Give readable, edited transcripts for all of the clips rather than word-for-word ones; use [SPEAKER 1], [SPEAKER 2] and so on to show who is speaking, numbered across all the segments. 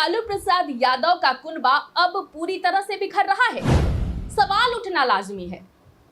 [SPEAKER 1] लालू प्रसाद यादव का कुनबा अब पूरी तरह से बिखर रहा है। सवाल उठना लाजमी है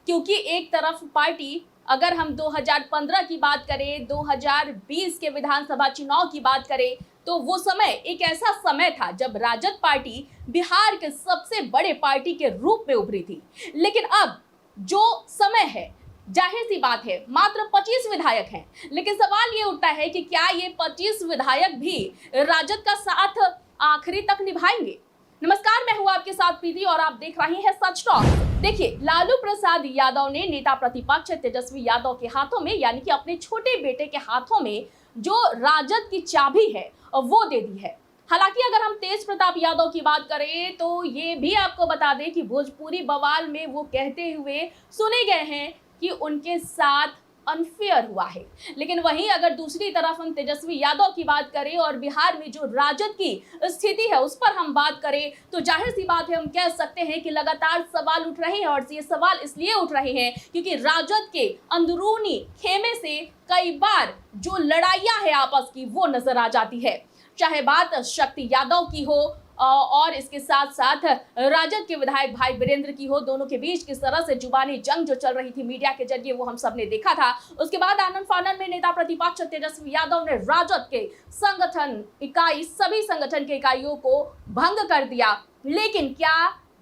[SPEAKER 1] क्योंकि एक तरफ पार्टी, अगर हम 2015 की बात करें, 2020 के विधानसभा चुनाव की बात करें, तो वो समय एक ऐसा समय था जब राजद पार्टी बिहार के सबसे बड़े पार्टी के रूप में उभरी थी। लेकिन अब जो समय है, जाहिर सी बात है, मात्र 25 विधायक हैं। लेकिन सवाल ये उठता है कि क्या ये 25 विधायक भी राजद का साथ आखिरी तक निभाएंगे? नमस्कार, मैं हूं आपके साथ प्रीति और आप देख रहे हैं सच टॉक। देखिए, लालू प्रसाद यादव ने नेता प्रतिपक्ष तेजस्वी यादव के हाथों में, यानी कि अपने छोटे बेटे के हाथों में, जो राजद की चाबी है वो दे दी है। हालांकि अगर हम तेज प्रताप यादव की बात करें तो ये भी आपको बता दें कि भोजपुरी बवाल में वो कहते हुए सुने गए हैं कि उनके साथ अनफेयर हुआ है। लेकिन वहीं अगर दूसरी तरफ हम तेजस्वी यादव की बात करें और बिहार में जो राजद की स्थिति है उस पर हम बात करें, तो जाहिर सी बात है, हम कह सकते हैं कि लगातार सवाल उठ रहे हैं। और ये सवाल इसलिए उठ रहे हैं क्योंकि राजद के अंदरूनी खेमे से कई बार जो लड़ाइयां है आपस की, वो नजर आ जाती है। चाहे बात शक्ति यादव की हो और इसके साथ साथ राजद के विधायक भाई वीरेंद्र की हो, दोनों के बीच किस तरह से जुबानी जंग जो चल रही थी मीडिया के जरिए, वो हम सब ने देखा था। उसके बाद आनन फानन में नेता प्रतिपक्ष तेजस्वी यादव ने राजद के संगठन इकाई, सभी संगठन के इकाइयों को भंग कर दिया। लेकिन क्या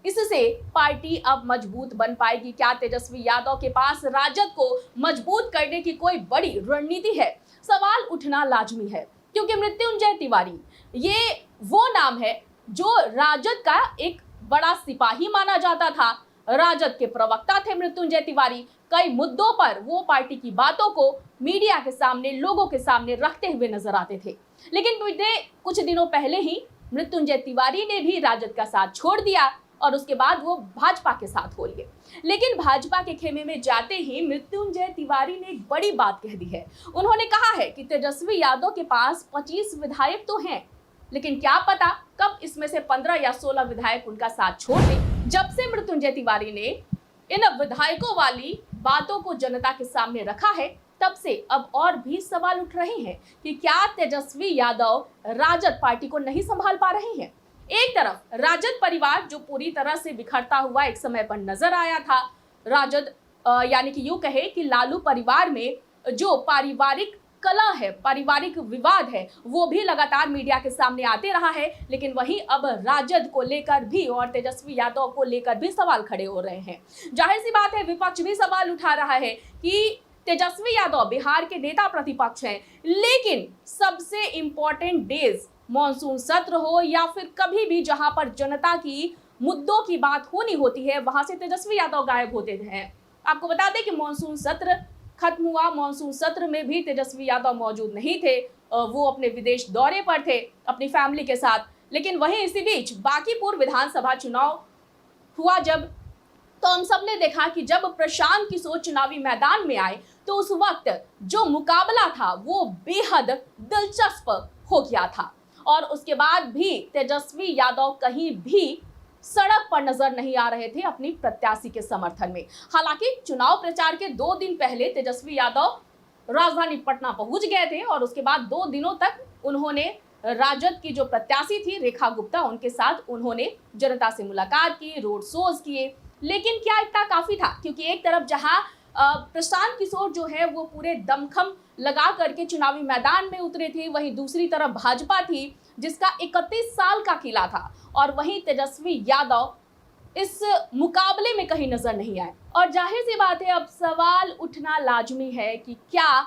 [SPEAKER 1] इससे पार्टी अब मजबूत बन पाएगी? क्या तेजस्वी यादव के पास राजद को मजबूत करने की कोई बड़ी रणनीति है? सवाल उठना लाजमी है क्योंकि मृत्युंजय तिवारी ये वो नाम है जो राजद का एक बड़ा सिपाही माना जाता था। राजद के प्रवक्ता थे मृत्युंजय तिवारी। कई मुद्दों पर वो पार्टी की बातों को मीडिया के सामने, लोगों के सामने रखते हुए नजर आते थे। लेकिन कुछ दिनों पहले ही मृत्युंजय तिवारी ने भी राजद का साथ छोड़ दिया और उसके बाद वो भाजपा के साथ हो लिए। लेकिन भाजपा के खेमे में जाते ही मृत्युंजय तिवारी ने एक बड़ी बात कह दी है। उन्होंने कहा है कि तेजस्वी यादव के पास 25 विधायक तो हैं, लेकिन क्या पता कब इसमें से 15 या 16 विधायक उनका साथ छोड़ दें। जब से मृत्युंजय तिवारी ने इन विधायकों वाली बातों को जनता के सामने रखा है, तब से अब और भी सवाल उठ रहे हैं कि क्या तेजस्वी यादव राजद पार्टी को नहीं संभाल पा रहे हैं। एक तरफ राजद परिवार जो पूरी तरह से बिखरता हुआ एक समय पर नजर आया था। राजद यानी कि यूं कहे कि लालू परिवार में जो पारिवारिक कला है, पारिवारिक विवाद है, वो भी लगातार मीडिया के सामने आते रहा है। लेकिन वहीं अब राजद को लेकर भी और तेजस्वी यादव को लेकर भी सवाल खड़े हो रहे हैं। जाहिर सी बात है, विपक्ष भी सवाल उठा रहा है कि तेजस्वी यादव बिहार के नेता प्रतिपक्ष हैं, लेकिन सबसे इंपॉर्टेंट डेज, मॉनसून सत्र हो या फिर कभी भी जहां पर जनता की मुद्दों की बात होनी होती है, वहां से तेजस्वी यादव गायब होते हैं। आपको बता दें कि मॉनसून सत्र खत्म हुआ, मॉनसून सत्र में भी तेजस्वी यादव मौजूद नहीं थे। वो अपने विदेश दौरे पर थे अपनी फैमिली के साथ। लेकिन वहीं इसी बीच बांकीपुर विधानसभा चुनाव हुआ जब, तो हम सब ने देखा कि जब प्रशांत किशोर चुनावी मैदान में आए तो उस वक्त जो मुकाबला था वो बेहद दिलचस्प हो गया था। और उसके बाद भी तेजस्वी यादव कहीं भी सड़क पर नजर नहीं आ रहे थे अपनी प्रत्याशी के समर्थन में। हालांकि चुनाव प्रचार के 2 दिन पहले तेजस्वी यादव राजधानी पटना पहुंच गए थे और उसके बाद 2 दिनों तक उन्होंने राजद की जो प्रत्याशी थी रेखा गुप्ता, उनके साथ उन्होंने जनता से मुलाकात की, रोड शोज किए। लेकिन क्या इतना काफी था? क्योंकि एक तरफ जहां प्रशांत किशोर जो है वो पूरे दमखम लगा करके चुनावी मैदान में उतरे थे, वहीं दूसरी तरफ भाजपा थी जिसका 31 साल का किला था। और वहीं तेजस्वी यादव इस मुकाबले में कहीं नजर नहीं आए। और जाहिर सी बात है, अब सवाल उठना लाजमी है कि क्या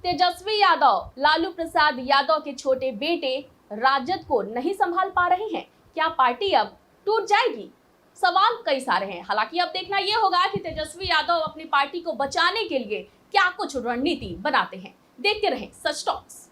[SPEAKER 1] तेजस्वी यादव लालू प्रसाद यादव के छोटे बेटे राजद को नहीं संभाल पा रहे हैं? क्या पार्टी अब टूट जाएगी? सवाल कई सारे हैं। हालांकि अब देखना यह होगा कि तेजस्वी यादव अपनी पार्टी को बचाने के लिए क्या कुछ रणनीति बनाते हैं। देखते रहें सच टॉक्स।